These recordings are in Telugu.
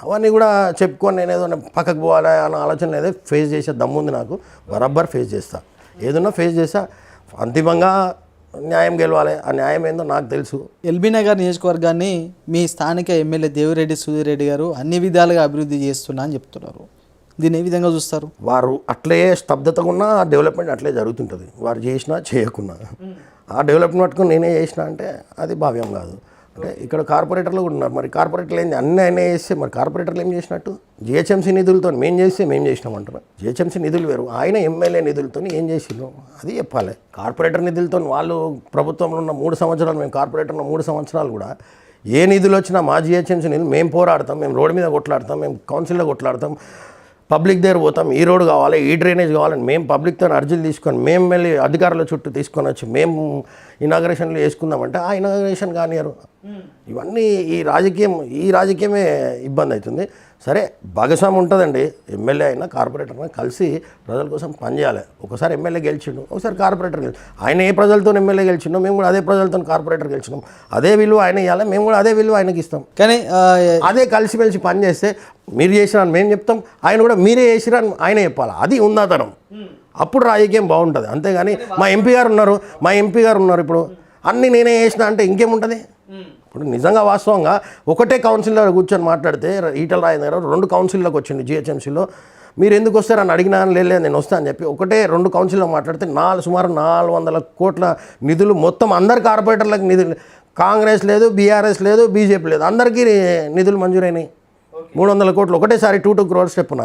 అవన్నీ కూడా చెప్పుకొని నేను ఏదో పక్కకు పోవాలి అన్న ఆలోచన ఏదో ఫేస్ చేసే దమ్ముంది నాకు, బరాబర్ ఫేస్ చేస్తా, ఏదన్నా ఫేస్ చేస్తా. అంతిమంగా న్యాయం గెలవాలి, ఆ న్యాయం ఏందో నాకు తెలుసు. ఎల్బీ నగర్ నియోజకవర్గాన్ని మీ స్థానిక ఎమ్మెల్యే దేవిరెడ్డి సుధీర్ రెడ్డి గారు అన్ని విధాలుగా అభివృద్ధి చేస్తున్నా అని చెప్తున్నారు. దీన్ని ఏ విధంగా చూస్తారు? వారు అట్లే స్తబ్దతగా ఉన్న డెవలప్మెంట్ అట్లే జరుగుతుంటుంది, వారు చేసినా చేయకున్నా. ఆ డెవలప్మెంట్ పట్టుకుని నేనే చేసిన అంటే అది భావ్యం కాదు. అంటే ఇక్కడ కార్పొరేటర్లు కూడా ఉన్నారు, మరి కార్పొరేటర్లు ఏంది అన్నీ అయినా చేస్తే మరి కార్పొరేటర్లు ఏం చేసినట్టు? జిహెచ్ఎంసీ నిధులతో మేము చేస్తే మేము చేసినామంటారు. జిహెచ్ఎంసీ నిధులు వేరు, ఆయన ఎమ్మెల్యే నిధులతో ఏం చేసినాం అది చెప్పాలి. కార్పొరేటర్ నిధులతో వాళ్ళు ప్రభుత్వంలో ఉన్న 3 సంవత్సరాలు, మేము కార్పొరేటర్లో 3 సంవత్సరాలు కూడా ఏ నిధులు వచ్చినా మా జిహెచ్ఎంసీ నిధులు మేము పోరాడతాం, మేము రోడ్డు మీద కొట్లాడతాం, మేము కౌన్సిల్లో కొట్లాడతాం, పబ్లిక్ దగ్గర పోతాం. ఈ రోడ్ కావాలి, ఈ డ్రైనేజ్ కావాలని మేము పబ్లిక్తో అర్జీలు తీసుకొని మేము వెళ్ళి అధికారుల చుట్టూ తీసుకొని వచ్చి మేము ఇనాగరేషన్లు వేసుకుందామంటే ఆ ఇనాగరేషన్ కానియరు. ఇవన్నీ ఈ రాజకీయమే ఇబ్బంది అవుతుంది. సరే భాగస్వామి ఉంటుందండి, ఎమ్మెల్యే అయినా కార్పొరేటర్ అయినా కలిసి ప్రజల కోసం పనిచేయాలి. ఒకసారి ఎమ్మెల్యే గెలిచిండు, ఒకసారి కార్పొరేటర్ గెలిచి, ఆయన ఏ ప్రజలతో ఎమ్మెల్యే గెలిచిండో మేము కూడా అదే ప్రజలతో కార్పొరేటర్ గెలిచినాం, అదే విలువ ఆయన ఇవ్వాలి, మేము కూడా అదే విలువ ఆయనకి ఇస్తాం. కానీ అదే కలిసిమెలిసి పని చేస్తే మీరు చేసిరని మేము చెప్తాం, ఆయన కూడా మీరే చేసిరని ఆయన చెప్పాలి. అది ఉందాతనం, అప్పుడు రాజకీయం బాగుంటుంది. అంతేగాని మా ఎంపీ గారు ఉన్నారు ఇప్పుడు అన్నీ నేనే చేసిన అంటే ఇంకేముంటుంది? ఇప్పుడు నిజంగా వాస్తవంగా ఒకటే కౌన్సిల్లో కూర్చొని మాట్లాడితే ఈటల రాజేందర్ గారు 2 కౌన్సిల్లోకి వచ్చింది జిహెచ్ఎంసీలో, మీరు ఎందుకు వస్తారని అడిగినా లేదు నేను వస్తా అని చెప్పి ఒకటే 2 కౌన్సిల్లో మాట్లాడితే సుమారు 400 కోట్ల నిధులు మొత్తం అందరు కార్పొరేటర్లకు నిధులు, కాంగ్రెస్ లేదు, బీఆర్ఎస్ లేదు, బీజేపీ లేదు, అందరికీ నిధులు మంజూరైనాయి. 300 కోట్లు ఒకటేసారి 2 crores చెప్పున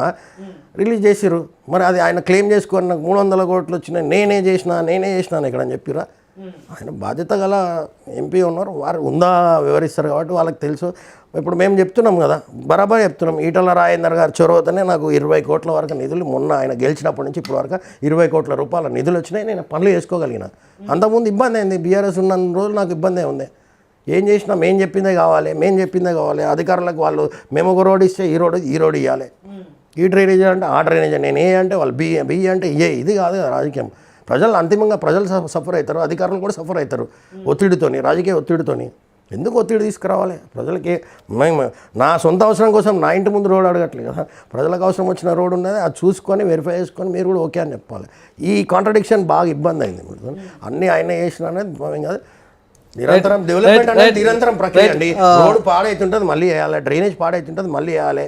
రిలీజ్ చేసిర్రు. మరి అది ఆయన క్లెయిమ్ చేసుకొని నాకు 300 కోట్లు వచ్చినాయి నేనే చేసినాను ఇక్కడ అని చెప్పిరా. ఆయన బాధ్యత గల ఎంపీ ఉన్నారు, వారు వివరిస్తారు కాబట్టి వాళ్ళకి తెలుసు. ఇప్పుడు మేము చెప్తున్నాం కదా, బరాబర్ చెప్తున్నాం. ఈటల రాజేందర్ గారు చొరవతోనే నాకు 20 కోట్ల వరకు నిధులు, మొన్న ఆయన గెలిచినప్పటి నుంచి ఇప్పుడు వరకు 20 కోట్ల రూపాయల నిధులు వచ్చినాయి, నేను పనులు చేసుకోగలిగిన. అంతకుముందు ఇబ్బంది అయింది, బీఆర్ఎస్ ఉన్న రోజులు నాకు ఇబ్బంది ఉంది. ఏం చేసినా మేము చెప్పిందే కావాలి, అధికారులకు వాళ్ళు మేము ఒక రోడ్ ఇస్తే ఈ రోడ్ ఇవ్వాలి, ఈ డ్రైనేజ్ అంటే ఆ డ్రైనేజ్, నేను ఏ అంటే వాళ్ళు బి అంటే ఇది కాదు కదా రాజకీయం. అంతిమంగా ప్రజలు సఫర్ అవుతారు, అధికారులు కూడా సఫర్ అవుతారు ఒత్తిడితోని, రాజకీయ ఒత్తిడితోని. ఎందుకు ఒత్తిడి తీసుకురావాలి? ప్రజలకి నా సొంత అవసరం కోసం నా ఇంటి ముందు రోడ్ అడగట్లేదు కదా, ప్రజలకు అవసరం వచ్చిన రోడ్ ఉన్నది, అది చూసుకొని వెరిఫై చేసుకొని మీరు కూడా ఓకే అని చెప్పాలి. ఈ కాంట్రడిక్షన్ బాగా ఇబ్బంది అయింది. అన్నీ ఆయన చేసిన అనేది కాదు, నిరంతరం డెవలప్మెంట్ అనేది నిరంతరం ప్రక్రియ అండి. రోడ్డు పాడైతుంటుంది మళ్ళీ వేయాలి, డ్రైనేజ్ పాడైతుంటుంది మళ్ళీ వేయాలి,